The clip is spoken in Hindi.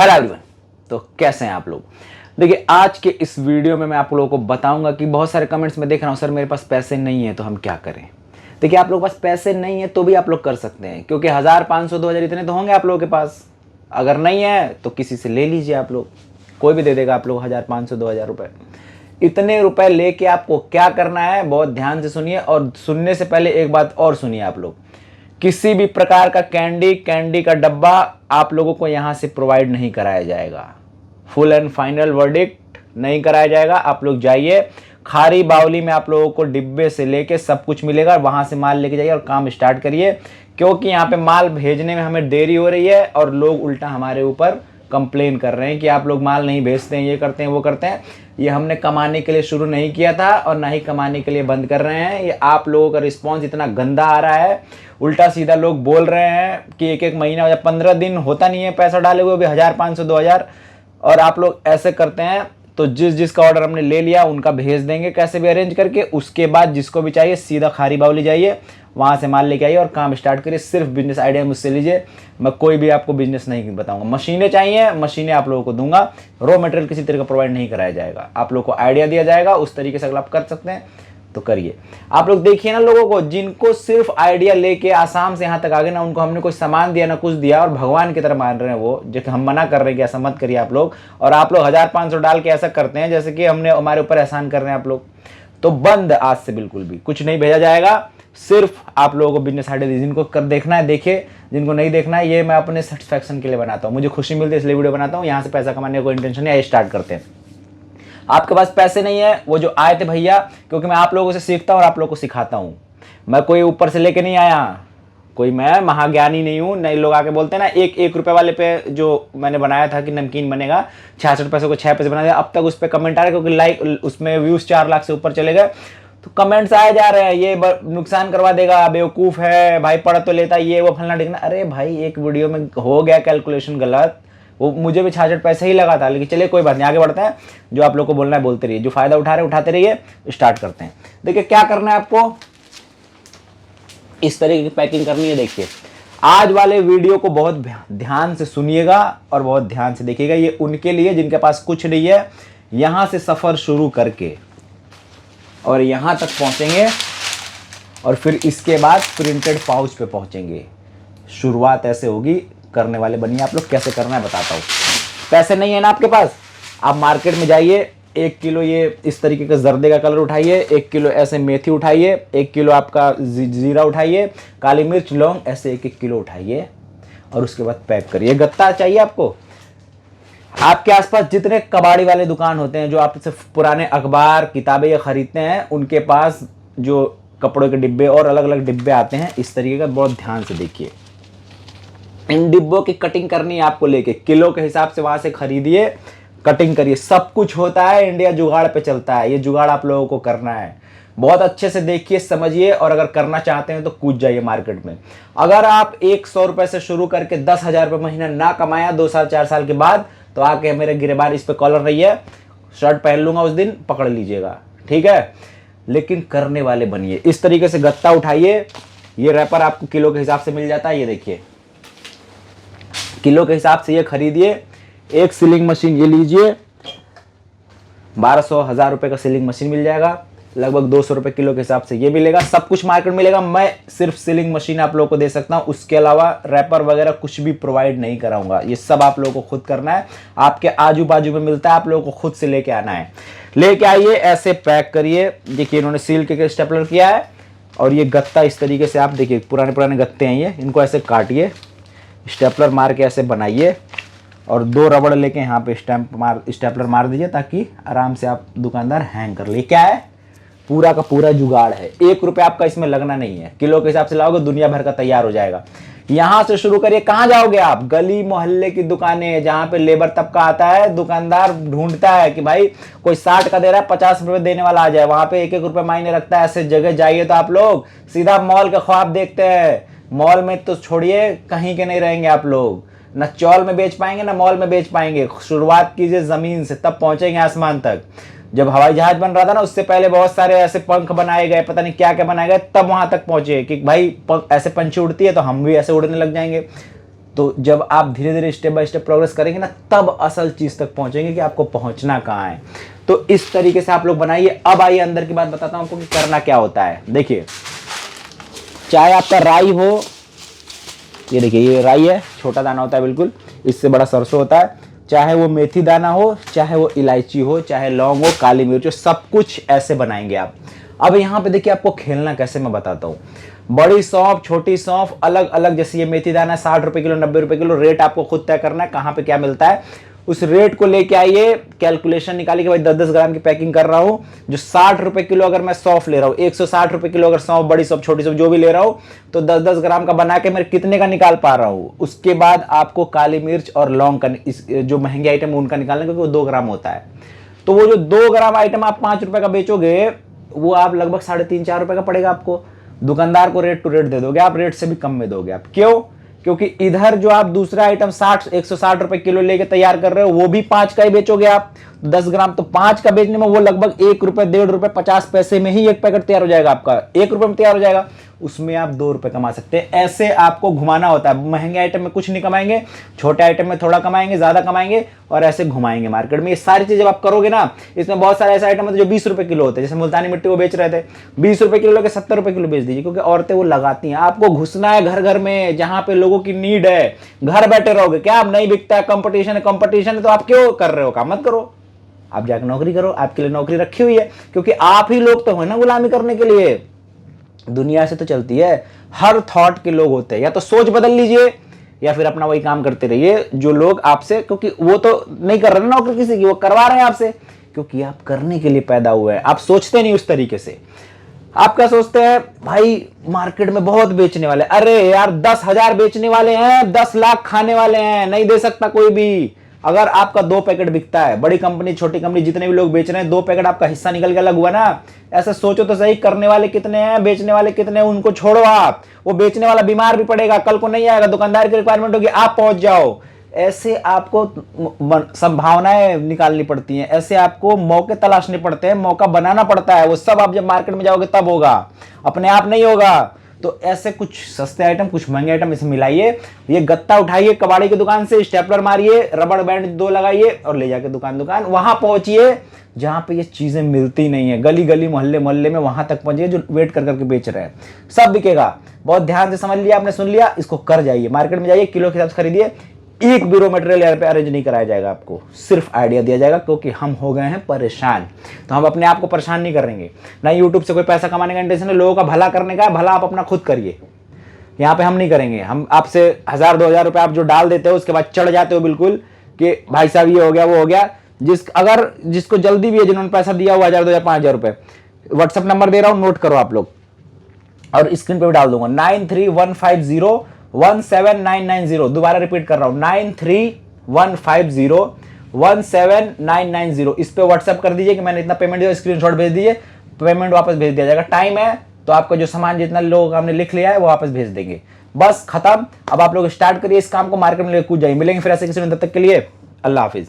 Hello everyone. तो कैसे हैं आप लोग। देखिए आज के इस वीडियो में मैं आप लोगों को बताऊंगा कि बहुत सारे कमेंट्स में देख रहा हूं सर मेरे पास पैसे नहीं है तो हम क्या करें। देखिए आप लोगों के पास पैसे नहीं है तो भी आप लोग कर सकते हैं, क्योंकि 1000 500 2000 इतने तो होंगे आप लोगों के पास। अगर नहीं है तो किसी से ले लीजिए, आप लोग कोई भी दे देगा आप लोग 1000 500 2000 रुपए। इतने रुपए लेके आपको क्या करना है बहुत ध्यान से सुनिए, और सुनने से पहले एक बात और सुनिए आप लोग। किसी भी प्रकार का कैंडी का डब्बा आप लोगों को यहां से प्रोवाइड नहीं कराया जाएगा। फुल एंड फाइनल वर्डिक्ट नहीं कराया जाएगा। आप लोग जाइए खारी बावली में, आप लोगों को डिब्बे से लेके सब कुछ मिलेगा, वहां से माल लेके जाइए और काम स्टार्ट करिए। क्योंकि यहाँ पे माल भेजने में हमें देरी हो रही है और लोग उल्टा हमारे ऊपर कंप्लेन कर रहे हैं कि आप लोग माल नहीं भेजते हैं, ये करते हैं वो करते हैं। ये हमने कमाने के लिए शुरू नहीं किया था और ना ही कमाने के लिए बंद कर रहे हैं। ये आप लोगों का रिस्पॉन्स इतना गंदा आ रहा है, उल्टा सीधा लोग बोल रहे हैं कि एक एक महीना या 15 दिन होता नहीं है पैसा डाले हुए भी 1000 500 2000, और आप लोग ऐसे करते हैं। तो जिसका ऑर्डर हमने ले लिया उनका भेज देंगे कैसे भी अरेंज करके। उसके बाद जिसको भी चाहिए सीधा खारी बावली जाइए, वहाँ से माल लेके आइए और काम स्टार्ट करिए। सिर्फ बिजनेस आइडिया मुझसे लीजिए, मैं कोई भी आपको बिजनेस नहीं बताऊंगा। मशीनें चाहिए, मशीनें आप लोगों को दूंगा, रॉ मटेरियल किसी तरह का प्रोवाइड नहीं कराया जाएगा। आप लोग को आइडिया दिया जाएगा, उस तरीके से अगर आप कर सकते हैं तो करिए। आप लोग देखिए ना, लोगों को जिनको सिर्फ आइडिया लेके आसाम से यहाँ तक आ गए ना, उनको हमने कोई सामान दिया ना कुछ दिया और भगवान की तरह मान रहे हैं वो, जो कि हम मना कर रहे हैं कि ऐसा मत करिए आप लोग। और आप लोग 1000 500 डाल के ऐसा करते हैं जैसे कि हमने हमारे ऊपर एहसान कर रहे हैं आप लोग। तो बंद, आज से बिल्कुल भी कुछ नहीं भेजा जाएगा। सिर्फ आप लोगों को बिजनेस आइडिया जिनको कर देखना है देखिए, जिनको नहीं देखना है ये मैं अपने सेटिस्फैक्शन के लिए बनाता हूँ, मुझे खुशी मिलती है इसलिए वीडियो बनाता हूँ। यहाँ से पैसा कमाने का कोई इंटेंशन है, स्टार्ट करते हैं। आपके पास पैसे नहीं है, वो जो आए थे भैया, क्योंकि मैं आप लोगों से सीखता हूँ और आप लोगों को सिखाता हूँ। मैं कोई ऊपर से लेके नहीं आया, कोई मैं महाज्ञानी नहीं हूँ। नए लोग आके बोलते हैं ना एक रुपए वाले पे जो मैंने बनाया था कि नमकीन बनेगा 66 पैसे को 6 पैसे बना दिया, अब तक उस पर कमेंट आ रहे हैं क्योंकि लाइक उसमें व्यूज 4 लाख से ऊपर चले गए। तो कमेंट्स आए जा रहे हैं ये नुकसान करवा देगा, बेवकूफ़ है भाई, पढ़ तो लेता ये वो फलना ढिकना। अरे भाई एक वीडियो में हो गया कैलकुलेशन गलत, वो मुझे भी 66 पैसे ही लगा था, लेकिन चलिए कोई बात नहीं, आगे बढ़ते हैं। जो आप लोग को बोलना है बोलते रहिए, जो फायदा उठा रहे उठाते रहिए। स्टार्ट करते हैं। देखिए क्या करना है आपको, इस तरीके की पैकिंग करनी है। देखिए आज वाले वीडियो को बहुत ध्यान से सुनिएगा और बहुत ध्यान से देखिएगा। ये उनके लिए जिनके पास कुछ नहीं है, यहां से सफर शुरू करके और यहां तक पहुंचेंगे और फिर इसके बाद प्रिंटेड पाउच पे पहुंचेंगे। शुरुआत ऐसे होगी, करने वाले बनिए आप लोग। कैसे करना है बताता हूँ। पैसे नहीं है ना आपके पास, आप मार्केट में जाइए, 1 किलो ये इस तरीके का जर्दे का कलर उठाइए, 1 किलो ऐसे मेथी उठाइए, 1 किलो आपका जीरा उठाइए, काली मिर्च लौंग ऐसे 1 किलो उठाइए और उसके बाद पैक करिए। गत्ता चाहिए आपको। आपके आसपास जितने कबाड़ी वाले दुकान होते हैं, जो आपसे पुराने अखबार किताबें ये खरीदते हैं, उनके पास जो कपड़ों के डिब्बे और अलग अलग डिब्बे आते हैं इस तरीके का, बहुत ध्यान से देखिए। इन डिब्बों की कटिंग करनी है आपको, लेके किलो के हिसाब से वहां से खरीदिए, कटिंग करिए। सब कुछ होता है, इंडिया जुगाड़ पे चलता है, ये जुगाड़ आप लोगों को करना है। बहुत अच्छे से देखिए समझिए, और अगर करना चाहते हैं तो कूद जाइए मार्केट में। अगर आप 100 रुपए से शुरू करके 10,000 रुपये महीना ना कमाया 2 साल 4 साल के बाद, तो आके मेरे गिरेबान इस पे कॉलर रही है, शर्ट पहन लूंगा उस दिन, पकड़ लीजिएगा, ठीक है। लेकिन करने वाले बनिए। इस तरीके से गत्ता उठाइए, ये रैपर आपको किलो के हिसाब से मिल जाता है, ये देखिए किलो के हिसाब से ये खरीदिए। एक सीलिंग मशीन ये लीजिए, 1200 1000 रुपए का सीलिंग मशीन मिल जाएगा, लगभग 200 रुपए किलो के हिसाब से ये मिलेगा। सब कुछ मार्केट मिलेगा, मैं सिर्फ सीलिंग मशीन आप लोगों को दे सकता हूं, उसके अलावा रैपर वगैरह कुछ भी प्रोवाइड नहीं कराऊंगा। ये सब आप लोगों को खुद करना है, आपके आजू बाजू में मिलता है, आप लोगों को खुद से लेके आना है। लेके आइए, ऐसे पैक करिए। देखिए इन्होंने सील के स्टेपलर किया है, और ये गत्ता इस तरीके से आप देखिए, पुराने गत्ते हैं ये, इनको ऐसे काटिए, स्टेपलर मार के ऐसे बनाइए, और 2 रबड़ लेके यहाँ पे स्टेपलर मार दीजिए, ताकि आराम से आप दुकानदार हैंग कर ले। क्या है, पूरा का पूरा जुगाड़ है। 1 रुपये आपका इसमें लगना नहीं है, किलो के हिसाब से लाओगे दुनिया भर का तैयार हो जाएगा। यहाँ से शुरू करिए। कहाँ जाओगे आप, गली मोहल्ले की दुकानें जहाँ पे लेबर तबका आता है, दुकानदार ढूंढता है कि भाई कोई 60 का दे रहा है 50 रुपये देने वाला आ जाए, वहां पे 1 रुपये मायने रखता है। ऐसे जगह जाइए तो आप लोग सीधा मॉल का ख्वाब देखते हैं। मॉल में तो छोड़िए, कहीं के नहीं रहेंगे आप लोग, ना चौल में बेच पाएंगे ना मॉल में बेच पाएंगे। शुरुआत कीजिए जमीन से, तब पहुंचेंगे आसमान तक। जब हवाई जहाज बन रहा था ना, उससे पहले बहुत सारे ऐसे पंख बनाए गए, पता नहीं क्या क्या बनाए गए, तब वहां तक पहुंचे कि भाई ऐसे पंछी उड़ती है तो हम भी ऐसे उड़ने लग जाएंगे। तो जब आप धीरे धीरे स्टेप बाय स्टेप प्रोग्रेस करेंगे ना, तब असल चीज तक पहुंचेंगे कि आपको पहुंचना कहाँ है। तो इस तरीके से आप लोग बनाइए। अब आइए अंदर की बात बताता हूं आपको कि करना क्या होता है। देखिए, चाहे आपका राई हो, ये देखिए ये राई है, छोटा दाना होता है बिल्कुल, इससे बड़ा सरसों होता है, चाहे वो मेथी दाना हो, चाहे वो इलायची हो, चाहे लौंग हो, काली मिर्च हो, सब कुछ ऐसे बनाएंगे आप। अब यहाँ पे देखिए आपको खेलना कैसे मैं बताता हूँ। बड़ी सौंफ, छोटी सौंफ, अलग अलग, जैसे ये मेथी दाना 60 रुपए किलो, 90 रुपए किलो, रेट आपको खुद तय करना है कहाँ पे क्या मिलता है। उस रेट को लेके आइए, कैलकुलेशन निकालिए कि भाई 10-10 ग्राम की पैकिंग कर रहा हूं, जो 60 रुपए किलो अगर मैं सौंफ ले रहा हूं, 160 रुपए किलो अगर सौंफ, बड़ी सौंफ, छोटी सौंफ जो भी ले रहा हूं, तो 10-10 ग्राम का बना के मैं कितने का निकाल पा रहा हूं। उसके बाद आपको काली मिर्च और लौंग का, जो महंगे आइटम उनका निकालना, क्योंकि वो 2 ग्राम होता है। तो वो जो 2 ग्राम आइटम आप 5 रुपए का बेचोगे, वो आप लगभग 3.5-4 रुपए का पड़ेगा आपको। दुकानदार को रेट टू रेट दे दोगे आप, रेट से भी कम में दोगे आप। क्यों? क्योंकि इधर जो आप दूसरा आइटम 160 रुपए किलो लेके तैयार कर रहे हो, वो भी 5 का ही बेचोगे आप। 10 ग्राम तो 5 का बेचने में वो लगभग 1 रुपए, 1.5 रुपए 50 पैसे में ही एक पैकेट तैयार हो जाएगा आपका। 1 रुपए में तैयार हो जाएगा, उसमें आप 2 रुपए कमा सकते हैं। ऐसे आपको घुमाना होता है। महंगे आइटम में कुछ नहीं कमाएंगे, छोटे आइटम में थोड़ा कमाएंगे, ज्यादा कमाएंगे, और ऐसे घुमाएंगे मार्केट में। ये सारी चीज जब आप करोगे ना, इसमें बहुत सारे ऐसे आइटम होते हैं जो 20 रुपए किलो होते हैं। जैसे मुल्तानी मिट्टी वो बेच रहे थे, 20 रुपए किलो लेके 70 रुपए किलो बेच दीजिए, क्योंकि औरतें वो लगाती हैं। आपको घुसना है घर घर में, जहां पे लोगों की नीड है। घर बैठे रहोगे क्या? आप नहीं बिकता है, कंपटीशन है, कंपटीशन है, तो आप क्यों कर रहे हो काम? मत करो, आप जाकर नौकरी करो। आपके लिए नौकरी रखी हुई है, क्योंकि आप ही लोग तो हो ना गुलामी करने के लिए। दुनिया से तो चलती है, हर थॉट के लोग होते हैं। या तो सोच बदल लीजिए, या फिर अपना वही काम करते रहिए जो लोग आपसे, क्योंकि वो तो नहीं कर रहे ना नौकरी किसी की, वो करवा रहे हैं आपसे, क्योंकि आप करने के लिए पैदा हुए हैं। आप सोचते नहीं उस तरीके से। आप क्या सोचते हैं? भाई मार्केट में बहुत बेचने वाले, अरे यार 10,000 बेचने वाले हैं, 10 लाख खाने वाले हैं, नहीं दे सकता कोई भी। अगर आपका 2 पैकेट बिकता है, बड़ी कंपनी छोटी कंपनी जितने भी लोग बेच रहे हैं, 2 पैकेट आपका हिस्सा निकल के अलग हुआ ना, ऐसा सोचो तो सही। करने वाले कितने हैं, बेचने वाले कितने हैं, उनको छोड़ो आप। वो बेचने वाला बीमार भी पड़ेगा, कल को नहीं आएगा, दुकानदार की रिक्वायरमेंट होगी, आप पहुंच जाओ। ऐसे आपको संभावनाएं निकालनी पड़ती हैं, ऐसे आपको मौके तलाशने पड़ते हैं, मौका बनाना पड़ता है। वो सब आप जब मार्केट में जाओगे तब होगा, अपने आप नहीं होगा। तो ऐसे कुछ सस्ते आइटम, कुछ महंगे आइटम इसमें मिलाइए। ये गत्ता उठाइए कबाड़ी की दुकान से, स्टेपलर मारिए, रबड़ बैंड 2 लगाइए, और ले जाके दुकान दुकान वहां पहुंचिए जहां पे ये चीजें मिलती नहीं है। गली गली, मोहल्ले मोहल्ले में वहां तक पहुंचिए जो वेट कर करके बेच रहे हैं। सब बिकेगा। बहुत ध्यान से समझ लिया आपने, सुन लिया, इसको कर जाइए। मार्केट में जाइए, किलो के हिसाब से खरीदिए। एक भी रॉ मटेरियल यहाँ पे अरेंज नहीं कराया जाएगा आपको, सिर्फ आइडिया दिया जाएगा, क्योंकि हम हो गए हैं परेशान। तो हम अपने आप को परेशान नहीं करेंगे ना। यूट्यूब से कोई पैसा कमाने का इंटेंशन है, लोगों का भला करने का है। भला आप अपना खुद करिए, यहाँ पे हम नहीं करेंगे। हम आपसे 1,000-2,000 रुपए आप जो डाल देते हो, उसके बाद चढ़ जाते हो बिल्कुल कि भाई साहब ये हो गया, वो हो गया। जिसको जल्दी भी है, जिन्होंने पैसा दिया हुआ 1,000, 2,000, 5,000 रुपए, व्हाट्सएप नंबर दे रहा हूँ, नोट करो आप लोग, और स्क्रीन पे भी डाल दूंगा। 9315017990। दोबारा रिपीट कर रहा हूं, 9315017990। इस पे व्हाट्सएप कर दीजिए कि मैंने इतना पेमेंट दिया, स्क्रीनशॉट भेज दीजिए, पेमेंट वापस भेज दिया जाएगा। टाइम है तो आपका जो सामान जितना लोग हमने लिख लिया है वो वापस भेज देंगे। बस खत्म। अब आप लोग स्टार्ट करिए इस काम को, मार्केट में लेकर कूद जाइए। मिलेंगे फिर ऐसे किसी दिन, तब तक के लिए अल्लाह हाफिज।